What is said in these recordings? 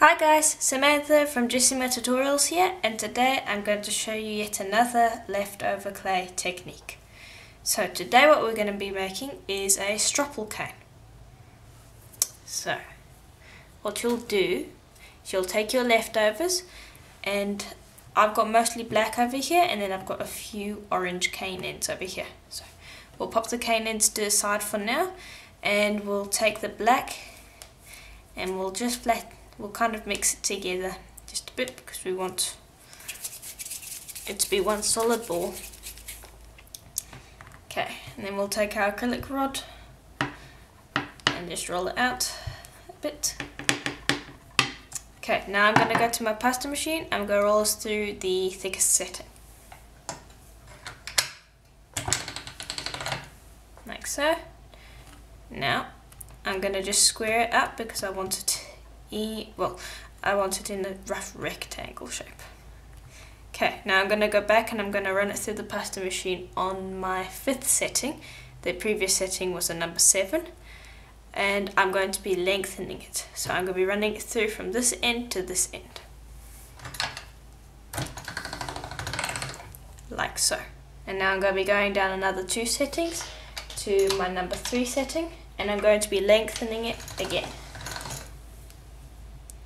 Hi guys, Samantha from Jessama Tutorials here, and today I'm going to show you yet another leftover clay technique. So today what we're going to be making is a Stroppel cane. So what you'll do is you'll take your leftovers, and I've got mostly black over here, and then I've got a few orange cane ends over here. So we'll pop the cane ends to the side for now, and we'll take the black and we'll kind of mix it together just a bit because we want it to be one solid ball. Okay, and then we'll take our acrylic rod and just roll it out a bit. Okay, now I'm going to go to my pasta machine. I'm going to roll this through the thickest setting. Like so. Now I'm going to just square it up because I want it I want it in a rough rectangle shape. Okay, now I'm going to go back and I'm going to run it through the pasta machine on my 5th setting. The previous setting was a number 7, and I'm going to be lengthening it. So I'm going to be running it through from this end to this end. Like so. And now I'm going to be going down another 2 settings to my number 3 setting, and I'm going to be lengthening it again.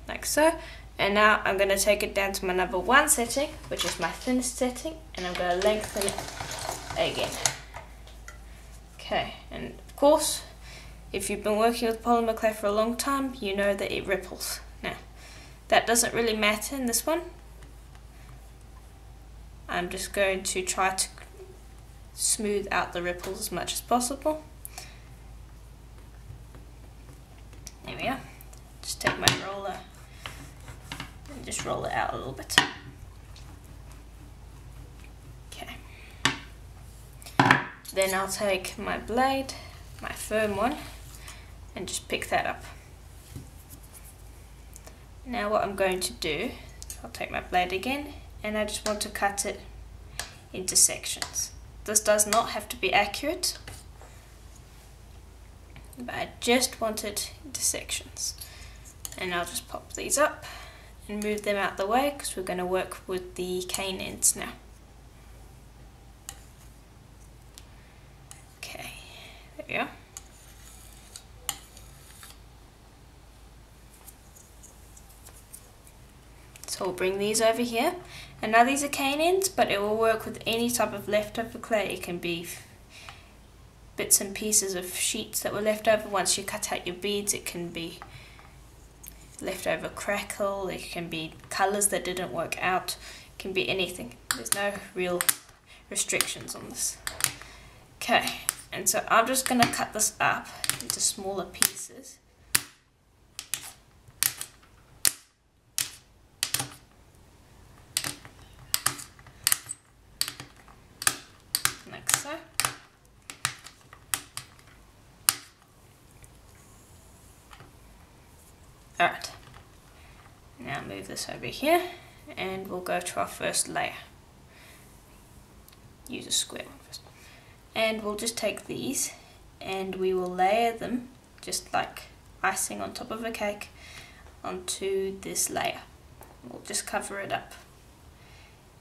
Like so. And now I'm going to take it down to my number 1 setting, which is my thinnest setting, and I'm going to lengthen it again. Okay, and of course, if you've been working with polymer clay for a long time, you know that it ripples. Now, that doesn't really matter in this one. I'm just going to try to smooth out the ripples as much as possible. There we are. Just take my roller and just roll it out a little bit. Okay. Then I'll take my blade, my firm one, and just pick that up. Now what I'm going to do, I'll take my blade again, and I just want to cut it into sections. This does not have to be accurate, but I just want it into sections. And I'll just pop these up and move them out the way because we're going to work with the cane ends now. Okay, there we are. So we'll bring these over here, and now these are cane ends, but it will work with any type of leftover clay. It can be bits and pieces of sheets that were left over once you cut out your beads. It can be leftover crackle, it can be colours that didn't work out, it can be anything. There's no real restrictions on this. Okay, and so I'm just going to cut this up into smaller pieces. Like so. Alright, now move this over here and we'll go to our first layer. Use a square one first. And we'll just take these and we will layer them just like icing on top of a cake onto this layer. We'll just cover it up.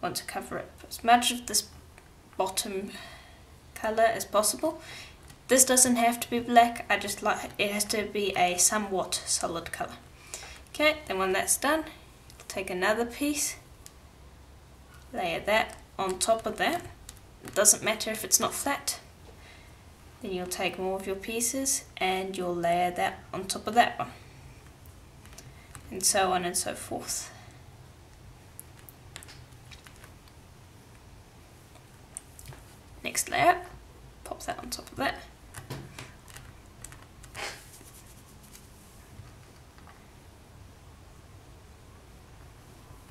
Want to cover up as much of this bottom colour as possible. This doesn't have to be black, I just like it has to be a somewhat solid colour. Okay, then when that's done, take another piece, layer that on top of that. It doesn't matter if it's not flat. Then you'll take more of your pieces and you'll layer that on top of that one. And so on and so forth. Next layer, pop that on top of that.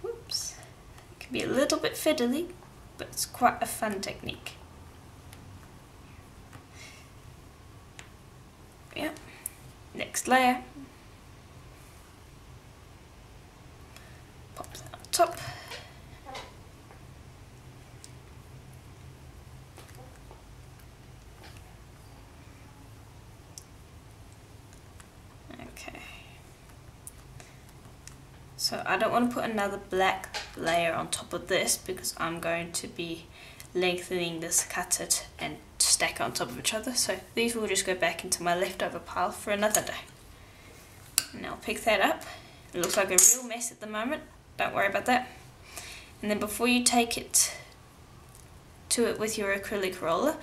Whoops. It can be a little bit fiddly, but it's quite a fun technique. Yeah. Next layer. Pop that on top. So I don't want to put another black layer on top of this because I'm going to be lengthening this, cut it and stack on top of each other. So these will just go back into my leftover pile for another day. And I'll pick that up. It looks like a real mess at the moment, don't worry about that. And then before you take it to it with your acrylic roller,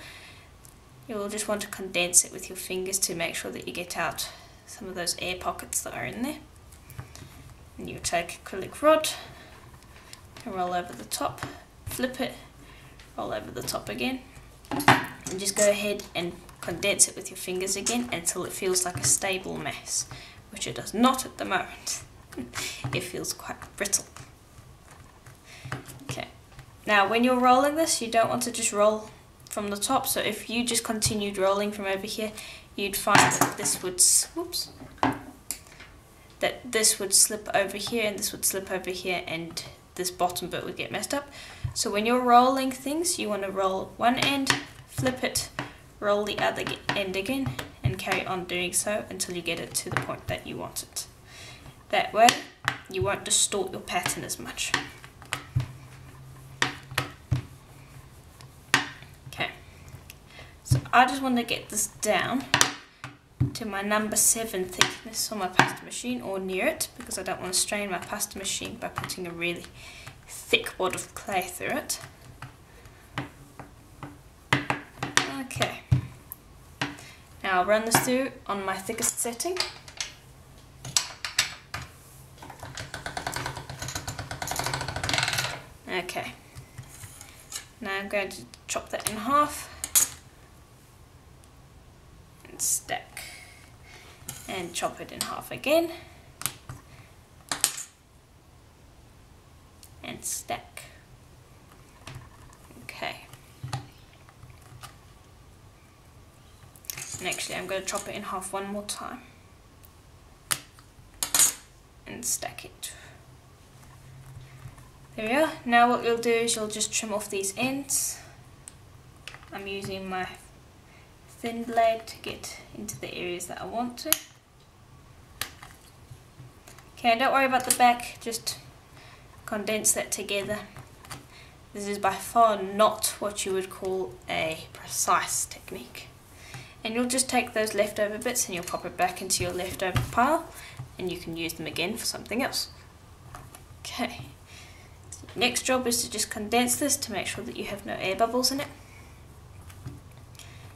you will just want to condense it with your fingers to make sure that you get out some of those air pockets that are in there. And you take acrylic rod and roll over the top, flip it, roll over the top again, and just go ahead and condense it with your fingers again until it feels like a stable mass, which it does not at the moment. It feels quite brittle. Okay, now when you're rolling this, you don't want to just roll from the top, so if you just continued rolling from over here, you'd find that this would, this would slip over here and this would slip over here and this bottom bit would get messed up. So when you're rolling things, you want to roll one end, flip it, roll the other end again, and carry on doing so until you get it to the point that you want it. That way you won't distort your pattern as much. Okay, so I just want to get this down to my number 7 thickness on my pasta machine, or near it, because I don't want to strain my pasta machine by putting a really thick wad of clay through it. Okay, now I'll run this through on my thickest setting. Okay, now I'm going to chop that in half and stack, and chop it in half again and stack. Okay, and actually I'm going to chop it in half one more time and stack it. There we are. Now what you'll do is you'll just trim off these ends. I'm using my thin blade to get into the areas that I want to. Okay, don't worry about the back, just condense that together. This is by far not what you would call a precise technique. And you'll just take those leftover bits and you'll pop it back into your leftover pile and you can use them again for something else. Okay. Next job is to just condense this to make sure that you have no air bubbles in it.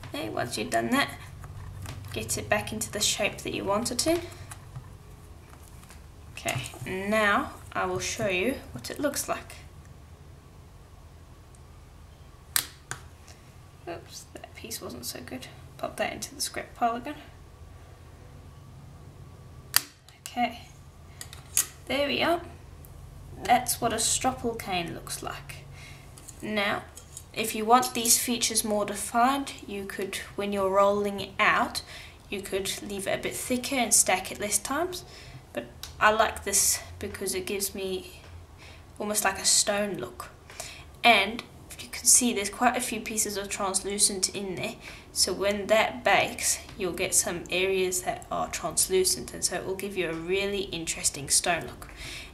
Okay, once you've done that, get it back into the shape that you want it in. Okay, now I will show you what it looks like. Oops, that piece wasn't so good. Pop that into the scrap pile again. Okay, there we are. That's what a Stroppel cane looks like. Now, if you want these features more defined, you could, when you're rolling it out, you could leave it a bit thicker and stack it less times. But I like this because it gives me almost like a stone look. And you can see there's quite a few pieces of translucent in there. So when that bakes, you'll get some areas that are translucent, and so it will give you a really interesting stone look.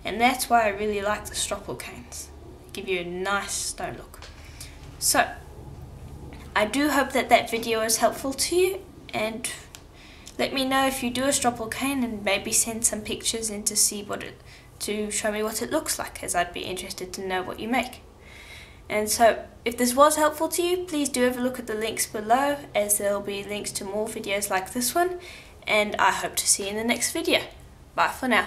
And that's why I really like the Stroppel canes. They give you a nice stone look. So, I do hope that that video is helpful to you, and let me know if you do a Stroppel cane and maybe send some pictures in to see what it, to show me what it looks like, as I'd be interested to know what you make. And so, if this was helpful to you, please do have a look at the links below, as there will be links to more videos like this one, and I hope to see you in the next video. Bye for now.